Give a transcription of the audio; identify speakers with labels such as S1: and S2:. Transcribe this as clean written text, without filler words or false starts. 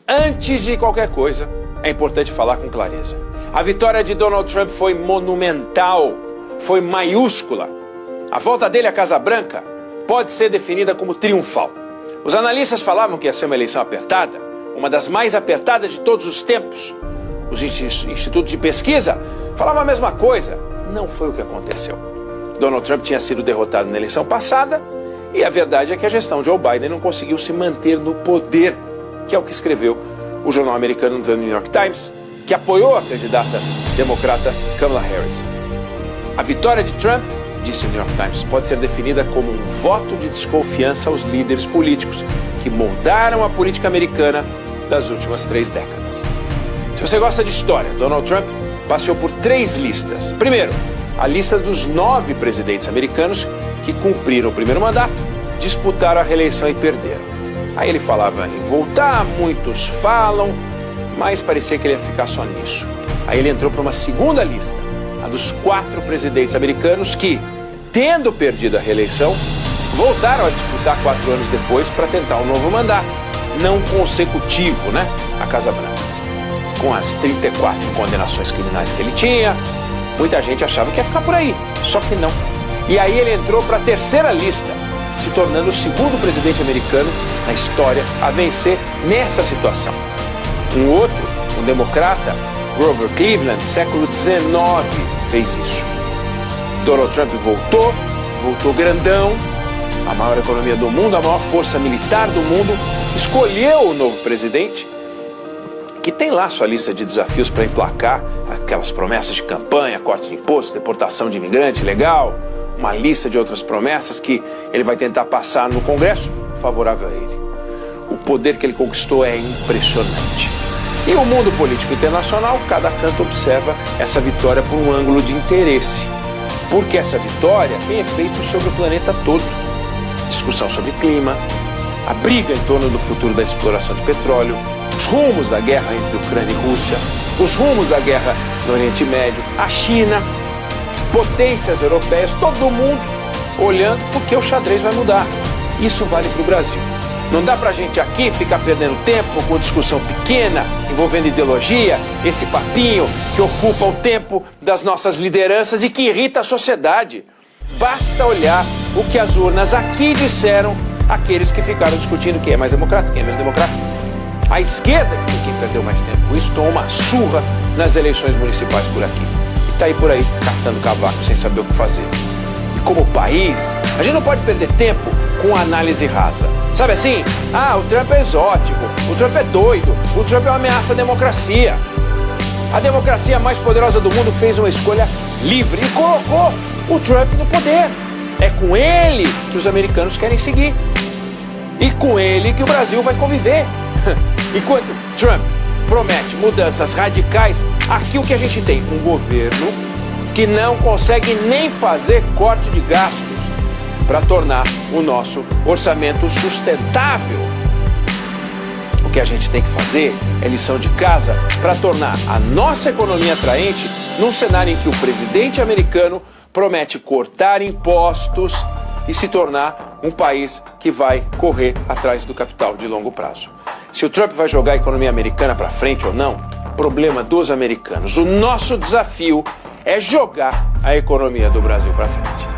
S1: Antes de qualquer coisa, é importante falar com clareza. A vitória de Donald Trump foi monumental, foi maiúscula. A volta dele à Casa Branca pode ser definida como triunfal. Os analistas falavam que ia ser uma eleição apertada, uma das mais apertadas de todos os tempos. Os institutos de pesquisa falavam a mesma coisa. Não foi o que aconteceu. Donald Trump tinha sido derrotado na eleição passada e a verdade é que a gestão de Joe Biden não conseguiu se manter no poder, que é o que escreveu o jornal americano The New York Times, que apoiou a candidata democrata Kamala Harris. A vitória de Trump, disse o New York Times, pode ser definida como um voto de desconfiança aos líderes políticos que moldaram a política americana das últimas 3 décadas. Se você gosta de história, Donald Trump passeou por 3 listas. Primeiro, a lista dos 9 presidentes americanos que cumpriram o primeiro mandato, disputaram a reeleição e perderam. Aí ele falava em voltar, muitos falam, mas parecia que ele ia ficar só nisso. Aí ele entrou para uma segunda lista, a dos 4 presidentes americanos que, tendo perdido a reeleição, voltaram a disputar 4 anos depois para tentar um novo mandato, não consecutivo, né? A Casa Branca. Com as 34 condenações criminais que ele tinha, muita gente achava que ia ficar por aí, só que não. E aí ele entrou para a terceira lista, se tornando o segundo presidente americano na história a vencer nessa situação. Um outro, um democrata, Grover Cleveland, século XIX, fez isso. Donald Trump voltou grandão, a maior economia do mundo, a maior força militar do mundo, escolheu o novo presidente, que tem lá sua lista de desafios para emplacar aquelas promessas de campanha, corte de imposto, deportação de imigrante legal, uma lista de outras promessas que ele vai tentar passar no Congresso favorável a ele. O poder que ele conquistou é impressionante. E o mundo político internacional, cada canto observa essa vitória por um ângulo de interesse, porque essa vitória tem efeito sobre o planeta todo. Discussão sobre clima, a briga em torno do futuro da exploração de petróleo, os rumos da guerra entre Ucrânia e Rússia, os rumos da guerra no Oriente Médio, a China, potências europeias, todo mundo olhando porque o xadrez vai mudar. Isso vale para o Brasil. Não dá para a gente aqui ficar perdendo tempo com discussão pequena, envolvendo ideologia, esse papinho que ocupa o tempo das nossas lideranças e que irrita a sociedade. Basta olhar o que as urnas aqui disseram àqueles que ficaram discutindo quem é mais democrata, quem é menos democrata. A esquerda foi quem perdeu mais tempo com isso, tomou uma surra nas eleições municipais por aqui. E está aí por aí, catando cavaco, sem saber o que fazer. E como país, a gente não pode perder tempo com análise rasa. Sabe assim? Ah, o Trump é exótico, o Trump é doido, o Trump é uma ameaça à democracia. A democracia mais poderosa do mundo fez uma escolha livre e colocou o Trump no poder. É com ele que os americanos querem seguir. E com ele que o Brasil vai conviver. Enquanto Trump promete mudanças radicais, aqui o que a gente tem? Um governo que não consegue nem fazer corte de gastos para tornar o nosso orçamento sustentável. O que a gente tem que fazer é lição de casa para tornar a nossa economia atraente num cenário em que o presidente americano promete cortar impostos e se tornar um país que vai correr atrás do capital de longo prazo. Se o Trump vai jogar a economia americana para frente ou não, problema dos americanos. O nosso desafio é jogar a economia do Brasil para frente.